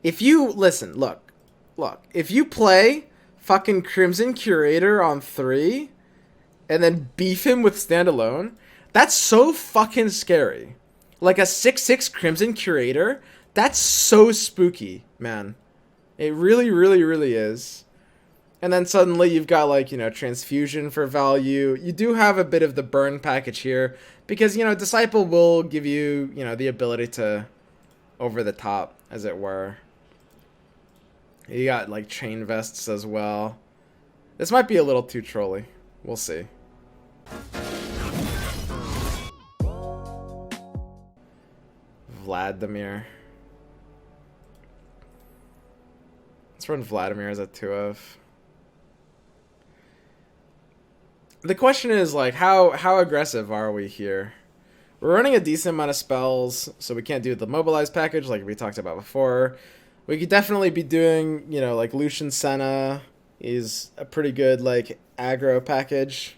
If you listen, look. If you play fucking Crimson Curator on 3 and then beef him with standalone, that's so fucking scary. Like a 6/6 Crimson Curator, that's so spooky, man. It really, really, really is. And then suddenly you've got, like, you know, transfusion for value. You do have a bit of the burn package here because, you know, Disciple will give you, you know, the ability to over the top, as it were. You got, like, chain vests as well. This might be a little too trolly. We'll see. Vladimir. Let's run Vladimir as a 2 of. The question is, like, how aggressive are we here? We're running a decent amount of spells, so we can't do the mobilize package like we talked about before. We could definitely be doing, you know, like Lucian Senna is a pretty good, like, aggro package.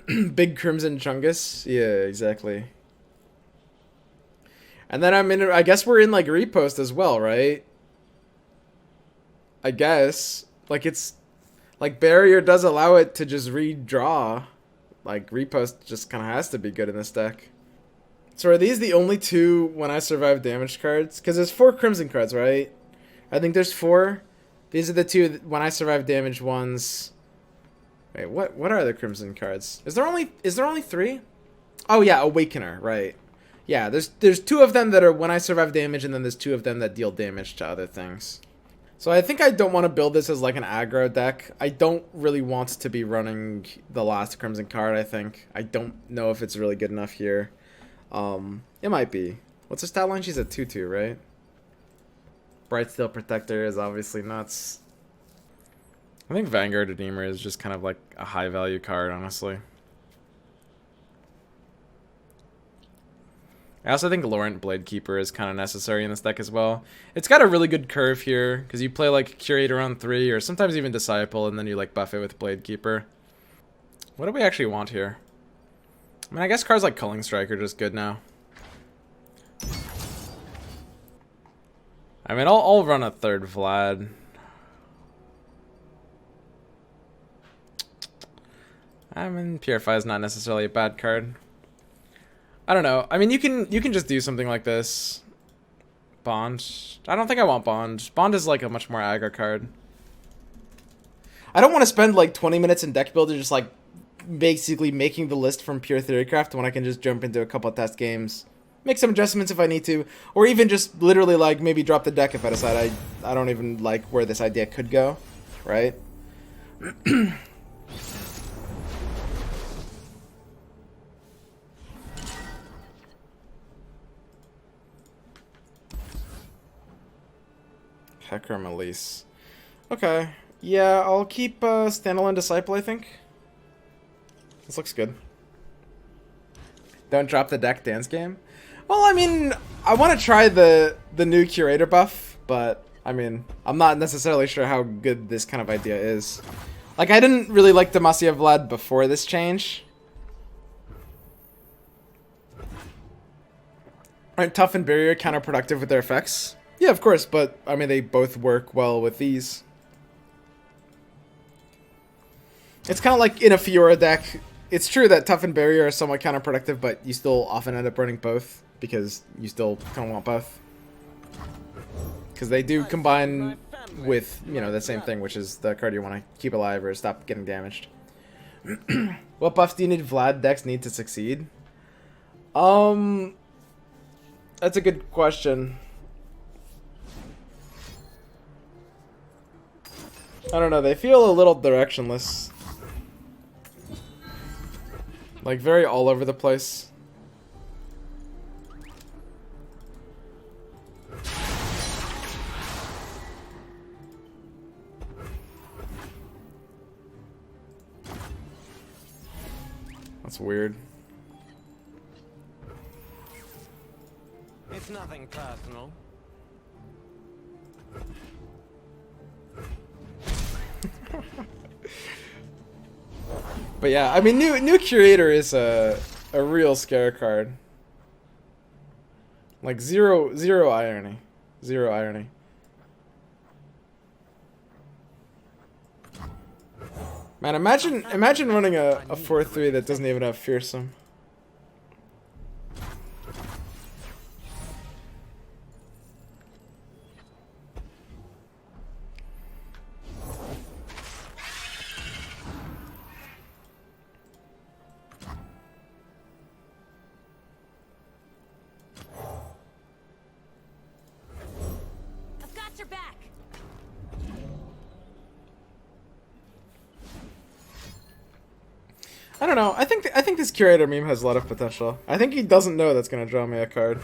Big Crimson Chungus. Yeah, exactly. And then I guess we're in, like, repost as well, right? I guess. Like, it's, like, barrier does allow it to just redraw. Like, repost just kind of has to be good in this deck. So are these the only 2 when I survive damage cards? Because there's 4 Crimson cards, right? I think there's 4. These are the 2 when I survive damage ones. Wait, what are the Crimson cards? Is there only 3? Oh yeah, Awakener, right. Yeah, there's 2 of them that are when I survive damage, and then there's 2 of them that deal damage to other things. So I think I don't want to build this as like an aggro deck. I don't really want to be running the last Crimson card, I think. I don't know if it's really good enough here. It might be. What's her stat line? She's a 2/2, right? Brightsteel Protector is obviously nuts. I think Vanguard Redeemer is just kind of like a high value card, honestly. I also think Laurent Bladekeeper is kind of necessary in this deck as well. It's got a really good curve here, because you play like Curator on 3, or sometimes even Disciple, and then you like buff it with Bladekeeper. What do we actually want here? I mean, I guess cards like Culling Strike are just good now. I mean, I'll run a 3rd Vlad. I mean, Purify is not necessarily a bad card. I don't know. I mean, you can just do something like this. Bond. I don't think I want Bond. Bond is like a much more aggro card. I don't want to spend like 20 minutes in deck builder just like basically making the list from pure theorycraft when I can just jump into a couple of test games, make some adjustments if I need to, or even just literally like maybe drop the deck if I decide I don't even like where this idea could go, right? Hecarim Elise. Okay. Yeah, I'll keep Standalone Disciple, I think. This looks good. Don't drop the deck dance game. Well, I mean, I want to try the new Curator buff, but, I mean, I'm not necessarily sure how good this kind of idea is. Like, I didn't really like Demacia Vlad before this change. Aren't Tough and Barrier counterproductive with their effects? Yeah, of course, but, I mean, they both work well with these. It's kind of like in a Fiora deck. It's true that Tough and Barrier are somewhat counterproductive, but you still often end up running both, because you still kind of want both. Because they do combine with, you know, the same thing, which is the card you want to keep alive or stop getting damaged. What buffs do you need Vlad decks need to succeed? That's a good question. I don't know, they feel a little directionless. Like, very all over the place. That's weird. It's nothing personal. But yeah, I mean, new Curator is a real scare card. Like zero irony, Zero irony. Man, imagine running a 4-3 that doesn't even have fearsome. I've got your back. I don't know. I think this Curator meme has a lot of potential. I think he doesn't know that's gonna draw me a card.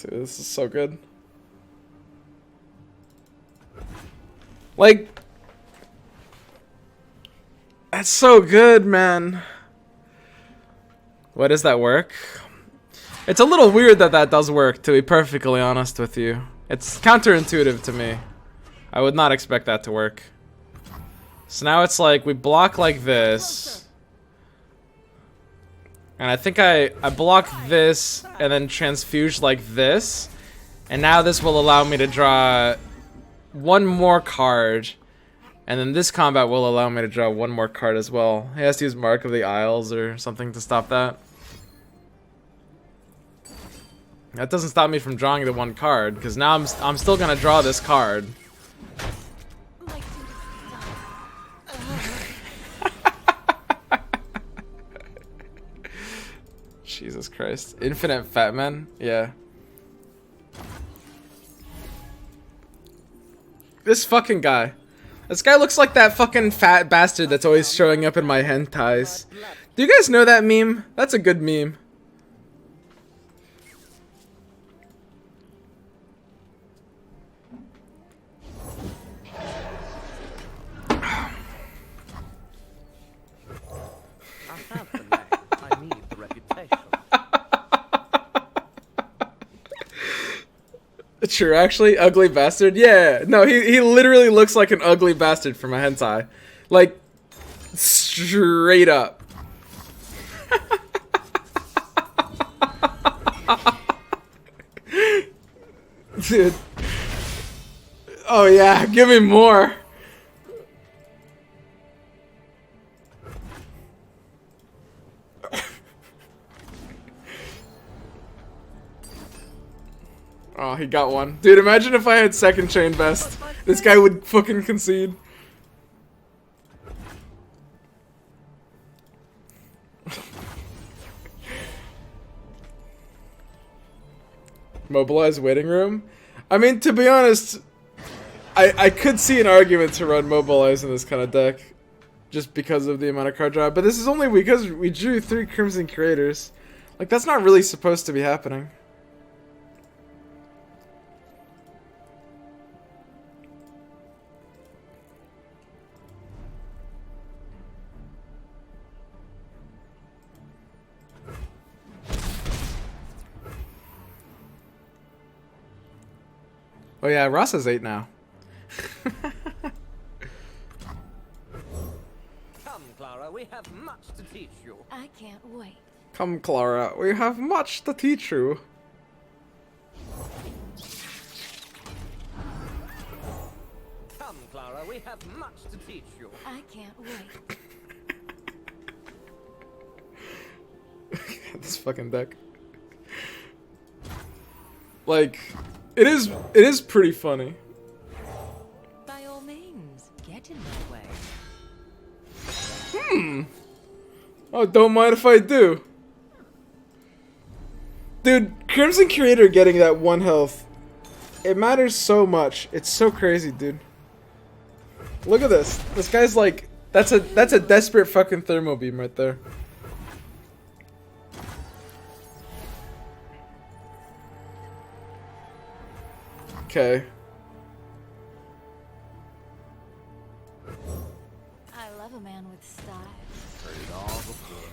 Dude, this is so good. Like, that's so good, man. What does that work? It's a little weird that that does work, to be perfectly honest with you. It's counterintuitive to me. I would not expect that to work. So now it's like we block like this. And I think I block this and then transfuse like this. And now this will allow me to draw one more card. And then this combat will allow me to draw one more card as well. He has to use Mark of the Isles or something to stop that. That doesn't stop me from drawing the one card, because now I'm still gonna draw this card. Jesus Christ. Infinite Fat Man? Yeah. This fucking guy. This guy looks like that fucking fat bastard that's always showing up in my hentais. Do you guys know that meme? That's a good meme. True, actually, ugly bastard. Yeah, no, he literally looks like an ugly bastard from a hentai, like straight up. Dude. Oh yeah, give me more. Oh, he got one. Dude, imagine if I had second chain best. This guy would fucking concede. Mobilize waiting room? I mean, to be honest, I could see an argument to run Mobilize in this kind of deck. Just because of the amount of card draw. But this is only because we drew 3 Crimson Curators. Like, that's not really supposed to be happening. Oh yeah, Ross is 8 now. Come, Clara, we have much to teach you. I can't wait. Come, Clara, we have much to teach you. Come, Clara, we have much to teach you. I can't wait. This fucking deck. Like, it is pretty funny. By all means, get in my way. Oh, don't mind if I do. Dude, Crimson Curator getting that 1 health. It matters so much. It's so crazy, dude. Look at this. This guy's like, that's a desperate fucking thermo beam right there. Okay. I love a man with style. Heard it all before.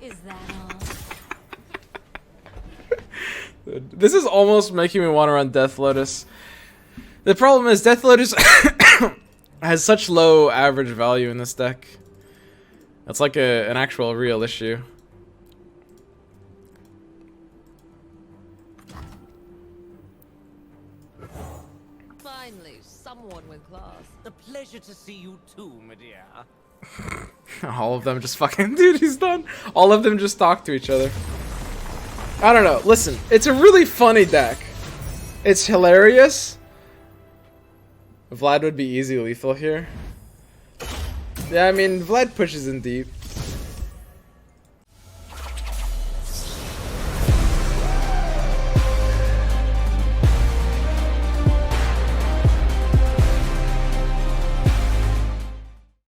Is that all? Dude, this is almost making me want to run Death Lotus. The problem is Death Lotus has such low average value in this deck. That's like an actual real issue. Finally, someone with class. A pleasure to see you too, my dear. All of them just fucking... Dude, he's done. All of them just talk to each other. I don't know. Listen, it's a really funny deck. It's hilarious. Vlad would be easy lethal here. Yeah, I mean, Vlad pushes in deep.